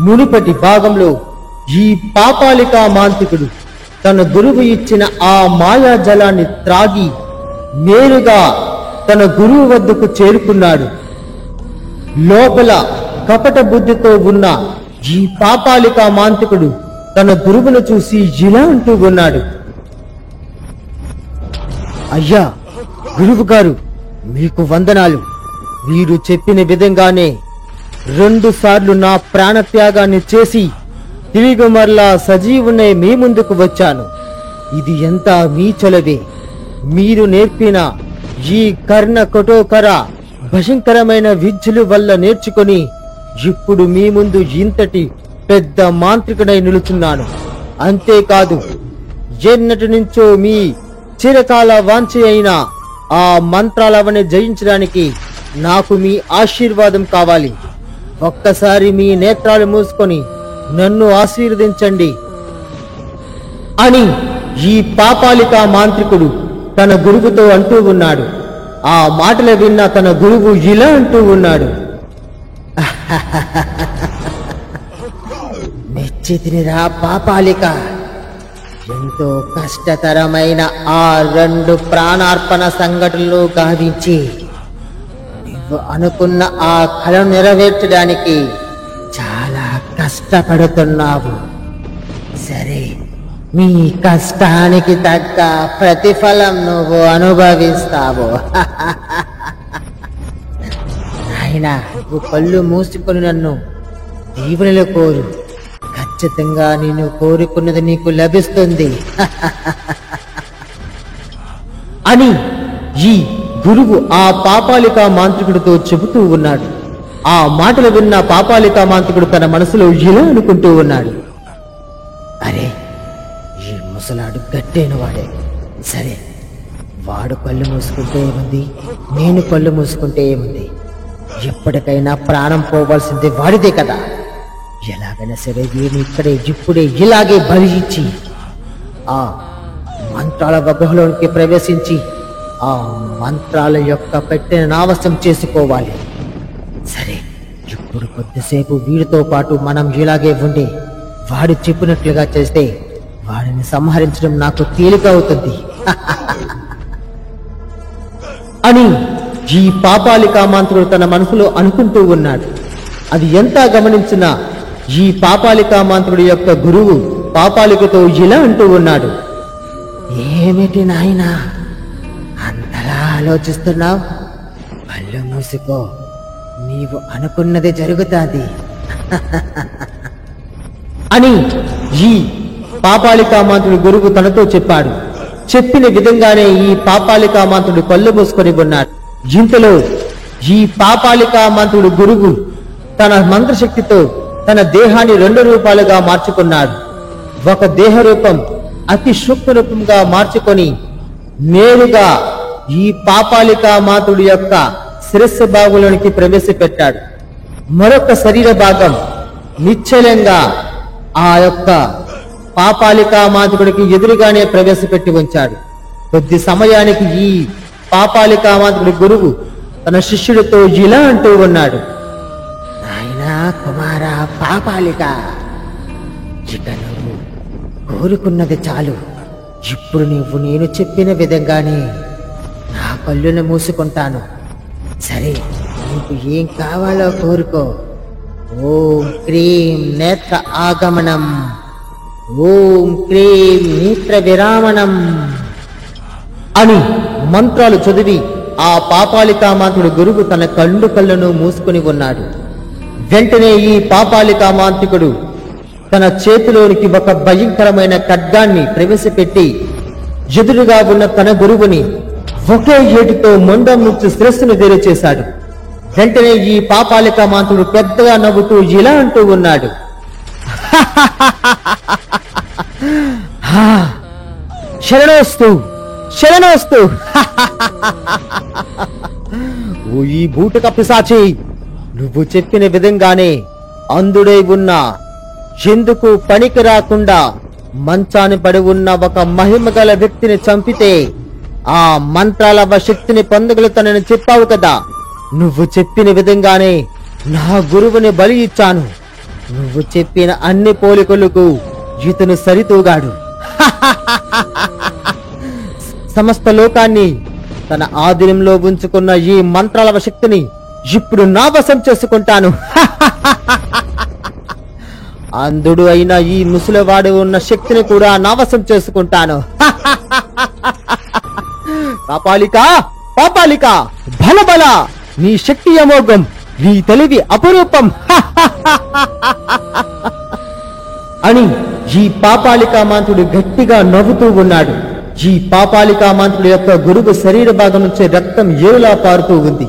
మునుపటి భాగంలో ఈ పాపాలికా మాంత్రికుడు తన గురువు ఇచ్చిన ఆ మాయాజలాన్ని త్రాగి నేరుగా తన గురువు వద్దకు చేరుకున్నాడు. లోపల కపట బుద్ధితో ఉన్న ఈ పాపాలికా మాంత్రికుడు తన గురువును చూసి ఇలా అంటూ ఉన్నాడు. అయ్యా గురువు గారు, మీకు వందనాలు. మీరు చెప్పిన విధంగానే 2 సార్లు నా ప్రాణత్యాగాన్ని చేసి తిరిగి మరలా సజీవునే మీ ముందుకు వచ్చాను. ఇది ఎంత మీ చొలవే. మీరు నేర్పిన ఈ కర్ణ కఠోకర భయంకరమైన విద్యల వల్ల నేర్చుకొని ఇప్పుడు మీ ముందు ఇంతటి పెద్ద మాంత్రికుడై నిలుచున్నాను. అంతేకాదు, ఎన్నటి నుంచో మీ చిరకాల వాంఛ అయిన ఆ మంత్రాలవని జయించడానికి నాకు మీ ఆశీర్వాదం కావాలి. ఒక్కసారి మీ నేత్రాలు మూసుకొని నన్ను ఆశీర్వదించండి అని ఈ పాపాలికా మాంత్రికుడు తన గురువుతో అంటూ ఉన్నాడు. ఆ మాటలు విన్న తన గురువు ఇలా అంటూ ఉన్నాడు. మెచ్చితినిరా పాపాలిక, ఎంతో కష్టతరమైన ఆ 2 ప్రాణార్పణ సంఘటనలు గావించి నువ్వు అనుకున్న ఆ కలను నెరవేర్చడానికి చాలా కష్టపడుతున్నావు. సరే, నీ కష్టానికి తగ్గ ప్రతిఫలం నువ్వు అనుభవిస్తావు. నాయనా, నువ్వు కళ్ళు మూసుకొని నన్ను దీవెనలు కోరు. ఖచ్చితంగా నేను కోరుకున్నది నీకు లభిస్తుంది అని ఈ గురువు ఆ పాపాలికా మాంత్రికుడితో చెబుతూ ఉన్నాడు. ఆ మాటలు విన్న పాపాలికా మాంత్రికుడు తన మనసులో ఇలా అనుకుంటూ ఉన్నాడు. అరే, ఈ ముసలాడు గట్టేన వాడే. సరే, వాడు కళ్ళు మూసుకుంటే ఏముంది, నేను కళ్ళు మూసుకుంటే ఏముంది? ఎప్పటికైనా ప్రాణం పోవాల్సింది వాడిదే కదా. ఎలాగైనా సరే వీడిని ఇక్కడే ఇప్పుడే ఇలాగే బలి ఇచ్చి ఆ మంత్రాల గుహలోనికి ప్రవేశించి ఆ మంత్రాల యొక్క పెట్టెన నావసం చేసుకోవాలి. సరే, ఇప్పుడు కొద్దిసేపు వీడితో పాటు మనం ఇలాగే ఉండి వాడు చెప్పినట్లుగా చేస్తే వాడిని సంహరించడం నాకు తేలిక అవుతుంది అని ఈ పాపాలికా మాంత్రుడు తన మనసులో అనుకుంటూ ఉన్నాడు. అది ఎంత గమనించినా ఈ పాపాలికా మాంత్రుడి యొక్క గురువు పాపాలికతో ఇలా అంటూ ఉన్నాడు. ఏమిటి నాయనా, అంతలా ఆలోచిస్తున్నావు? కళ్ళు మూసుకో, నీవు అనుకున్నది జరుగుతాది అని ఈ పాపాలికా మాంత్రుడి గురువు తనతో చెప్పాడు. చెప్పిన విధంగానే ఈ పాపాలికా మాంత్రుడు కళ్ళు మూసుకొని ఉన్నాడు. ఇంతలో ఈ పాపాలికా మంత్రుడు గురువు తన మంత్రశక్తితో తన దేహాన్ని 2 రూపాలుగా మార్చుకున్నాడు. ఒక దేహ రూపం అతి సూక్ష్మ రూపంగా మార్చుకొని నేరుగా ఈ పాపాలికా మాతృడి యొక్క శిరస్సు భాగంలోనికి ప్రవేశపెట్టాడు. మరొక శరీర భాగం నిశ్చలంగా ఆ యొక్క పాపాలికా మాతృడికి ఎదురుగానే ప్రవేశపెట్టి ఉంచాడు. కొద్ది సమయానికి ఈ పాపాలికా మాతృడి గురువు తన శిష్యుడితో ఇలా అంటూ ఉన్నాడు. నాయనా కుమారా పాపాలిక, ఇక నువ్వు కోరుకున్నది చాలు. ఇప్పుడు నువ్వు నేను చెప్పిన విధంగానే నా కళ్ళును మూసుకుంటాను. సరే, నీకు ఏం కావాలో కోరుకో. ఓం క్రీం నేత్ర ఆగమనం, ఓం క్రీం నేత్ర విరామణం అని మంత్రాలు చదివి ఆ పాపాలికా మాంత్రుడు గురువు తన కళ్ళను మూసుకుని ఉన్నాడు. వెంటనే ఈ పాపాలికా మాంత్రికుడు తన చేతిలోనికి ఒక భయంకరమైన ఖడ్గాన్ని ప్రవేశపెట్టి ఎదురుగా ఉన్న తన గురువుని ఒకే ఏటితో మొండం నుంచి శిరస్సును వేరు చేశాడు. వెంటనే ఈ పాపాలికా మాంత్రుడు పెద్దగా నవ్వుతూ ఇలా అంటూ ఉన్నాడు. శరణోస్తు శరణోస్తు ఓ ఈ బూటక పిశాచి, నువ్వు చెప్పిన విధంగానే అందుడై ఉన్నా ఎందుకు పనికి రాకుండా మంచాన్ని పడి ఉన్న ఒక మహిమగల వ్యక్తిని చంపితే ఆ మంత్రాల శక్తిని పొందగలుగుతానని చెప్పావు కదా. నువ్వు చెప్పిన విధంగానే నా గురువుని బలి ఇచ్చాను. నువ్వు చెప్పిన అన్ని పోలికలకు ఇతను సరితూగాడు. సమస్త లోకాన్ని తన ఆధీనంలో ఉంచుకున్న ఈ మంత్రాల శక్తిని ఇప్పుడు నా వశం చేసుకుంటాను. అంధుడు అయిన ఈ ముసలివాడు ఉన్న శక్తిని కూడా నా వశం చేసుకుంటాను. పాపాలిక పాపాలిక, బల బల, నీ శక్తి అమోఘం, నీ తెలివి అపురూపం అని ఈ పాపాలికామాంతుడు గట్టిగా నవ్వుతూ ఉన్నాడు. ఈ పాపాలికామాంతుడి యొక్క గురువు శరీర భాగం నుంచి రక్తం ఏరులా పారుతూ ఉంది.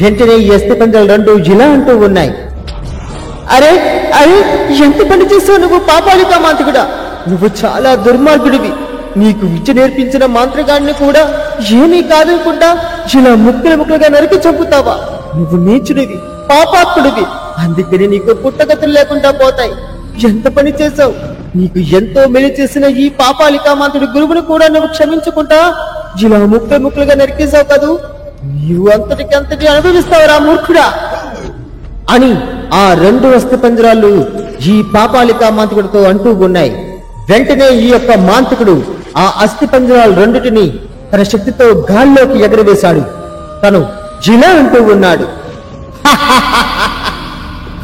వెంటనే ఈ అస్థిపంజరాలు రెండు ఇలా అంటూ ఉన్నాయి. అరే అరే, ఎంత పని చేసావు నువ్వు పాపాలికామాంతుడా! నువ్వు చాలా దుర్మార్గుడివి. నీకు విద్య నేర్పించిన మాంత్రికాన్ని కూడా ఏమీ కాదనుకుంటా ఇలా ముక్కలుగా నరికి చంపుతావా? నువ్వు నీచుడివి, పాపాత్ముడివి. అందుకని నీకు పుట్టగతులు లేకుండా పోతాయి. ఎంత పని చేశావు! నీకు ఎంతో మేలు చేసిన ఈ పాపాలికామాంతుడి గురువుని కూడా నువ్వు క్షమించుకుంటా ఇలా ముక్కలుగా నరికేశావు కదూ. నీవు అంతటికంతటి అనుభవిస్తావురా మూర్ఖుడా అని ఆ రెండు అస్థిపంజరాలు ఈ పాపాలికామాంతికుడితో అంటూ ఉన్నాయి. వెంటనే ఈ యొక్క మాంత్రికుడు ఆ అస్థిపంజరాలు రెండిటిని తన శక్తితో గాల్లోకి ఎగరవేశాడు. తను జిలా అంటూ ఉన్నాడు.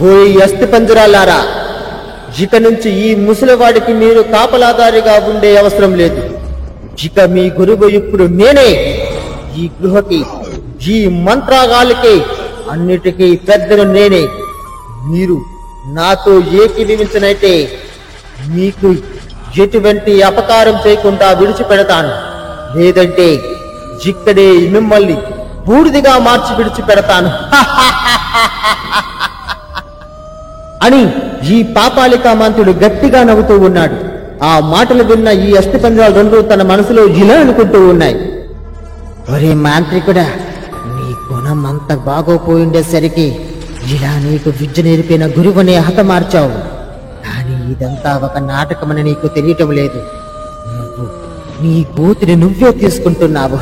ఓ అస్థిపంజరాలారా, ఇక నుంచి ఈ ముసలివాడికి మీరు కాపలాదారిగా ఉండే అవసరం లేదు. ఇక మీ గురువు ఇప్పుడు నేనే. ఈ గృహకి, ఈ మంత్రాగాలకి అన్నిటికీ పెద్దను నేనే. మీరు నాతో ఏకీభవించినైతే మీకు ఎటువంటి అపకారం చేయకుండా విడిచిపెడతాను. లేదంటే ఇక్కడే మిమ్మల్ని బూడిదిగా మార్చి విడిచిపెడతాను అని ఈ పాపాలికామాంతుడు గట్టిగా నవ్వుతూ ఉన్నాడు. ఆ మాటలు విన్న ఈ అస్థిపంజరాలు రెండు తన మనసులో ఇలా అనుకుంటూ ఉన్నాయి. ఒరే మాంత్రికుడా, నీ గుణం అంత బాగోపోయిండేసరికి ఇలా నీకు విద్య నేర్పిన గురువుని హతమార్చావు. కానీ ఇదంతా ఒక నాటకమని నీకు తెలియటం లేదు. నువ్వు నీ కూతురి నువ్వే తీసుకుంటున్నావు.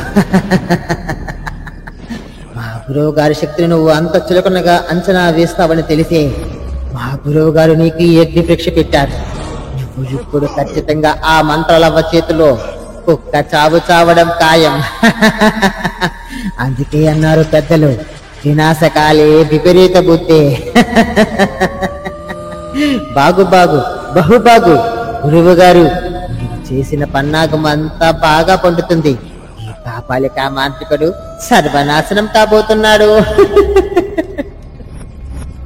మా గురువు గారి శక్తిని నువ్వు అంత చులకనగా అంచనా వేస్తావని తెలిసే మా గురువు గారు నీకు ఈ అగ్ని పరీక్ష పెట్టారు. నువ్వు ఇప్పుడు ఖచ్చితంగా ఆ మంత్రాలవ్వ చేతిలో కుక్క చావడం ఖాయం. అందుకే అన్నారు పెద్దలు, వినాశకాలే విపరీత బుద్ధి. బాగు బాగు, బహుబాగు. గురువు గారు, మీరు చేసిన పన్నాగం అంతా బాగా పండుతుంది. ఈ పాపాలికా మాంత్రికుడు సర్వనాశనం కాబోతున్నాడు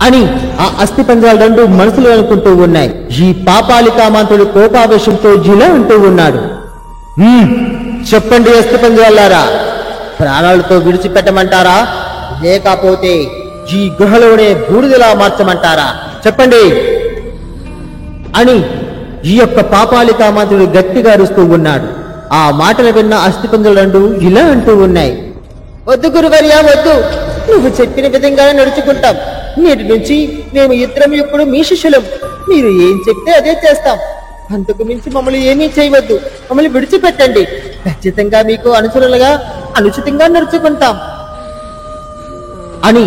అని ఆ అస్థిపంజరాలు రెండు మనసులో అనుకుంటూ ఉన్నాయి. ఈ పాపాలికామాంతుడు కోపావేశంతో జిలా అంటూ ఉన్నాడు. చెప్పండి అస్థిపంజరాలారా, ప్రాణాలతో విడిచిపెట్టమంటారా, లేకపోతే ఈ గుహలోనే బూడిదలా మార్చమంటారా? చెప్పండి అని ఈ యొక్క పాపాలికామాంతుడు గట్టిగా అరుస్తూ ఉన్నాడు. ఆ మాటలు విన్న అస్థిపంజరాలు రెండు ఇలా అంటూ ఉన్నాయి. వద్దు గురువర్యా, వద్దు. నువ్వు చెప్పిన విధంగానే నడుచుకుంటాం. నేటి నుంచి మేము ఇద్దరం ఇప్పుడు మీ శిష్యులం. మీరు ఏం చెప్తే అదే చేస్తాం. అంతకు మించి మమ్మల్ని ఏమీ చేయవద్దు. మమ్మల్ని విడిచిపెట్టండి. ఖచ్చితంగా మీకు అనుచితంగా నడుచుకుంటాం అని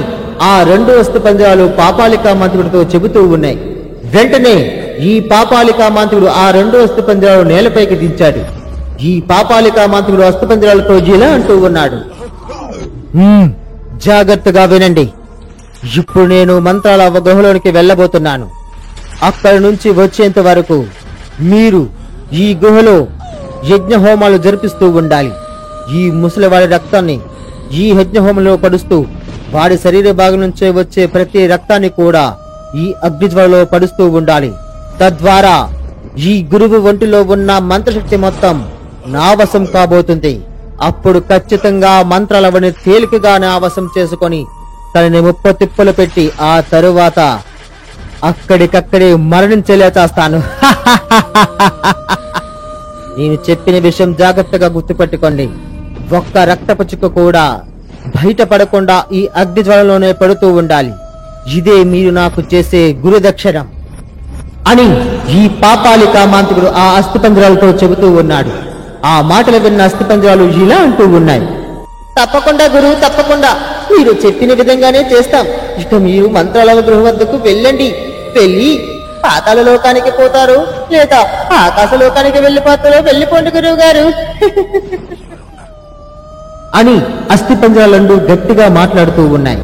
ఆ రెండు అస్థిపంజరాలు పాపాలికామాంతుడితో చెబుతూ ఉన్నాయి. వెంటనే ఈ పాపాలికామాంతుడు ఆ రెండు అస్థిపంజరాలు నేలపైకి దించాడు. ఈ పాపాలికామాంతుడు అస్థిపంజరాలతో ఇలా అంటూ ఉన్నాడు. జాగ్రత్తగా వినండి. ఇప్పుడు నేను మంత్రాల గుహలోనికి వెళ్ళబోతున్నాను. అక్కడి నుంచి వచ్చేంత వరకు మీరు ఈ గుహలో యజ్ఞ హోమాలు జరిపిస్తూ ఉండాలి. ఈ ముసలివాడి రక్తాన్ని ఈ యజ్ఞ హోమంలో పడుస్తూ వాడి శరీర భాగం నుంచే వచ్చే ప్రతి రక్తాన్ని కూడా ఈ అగ్నిజ్వాలలో పడుస్తూ ఉండాలి. తద్వారా ఈ గురువు ఒంటిలో ఉన్న మంత్రశక్తి మొత్తం నా వశం కాబోతుంది. అప్పుడు ఖచ్చితంగా మంత్రాలవని తేలికగా నా వశం చేసుకొని తనని ముప్పతిప్పలు పెట్టి ఆ తరువాత అక్కడికక్కడే మరణించేలా చేస్తాను. నేను చెప్పిన విషయం జాగ్రత్తగా గుర్తుపెట్టుకోండి. ఒక్క రక్తపు చుక్క కూడా బయటపడకుండా ఈ అగ్ని జ్వాలలోనే పడుతూ ఉండాలి. ఇదే మీరు నాకు చేసే గురుదక్షిణం అని ఈ పాపాలికామాంతకుడు ఆ అస్థిపంజరాలతో చెబుతూ ఉన్నాడు. ఆ మాటలు విన్న అస్థిపంజరాలు ఇలా అంటూ ఉన్నాయి. తప్పకుండా గురువు, తప్పకుండా. మీరు చెప్పిన విధంగానే చేస్తాం. ఇక మీరు మంత్రాల గృహ వద్దకు వెళ్ళండి. వెళ్ళి పాతాళ లోకానికి పోతారు లేదా ఆకాశ లోకానికి వెళ్ళిపోతారో వెళ్ళిపోండి గురువు గారు అని అస్థిపంజరాలు గట్టిగా మాట్లాడుతూ ఉన్నాయి.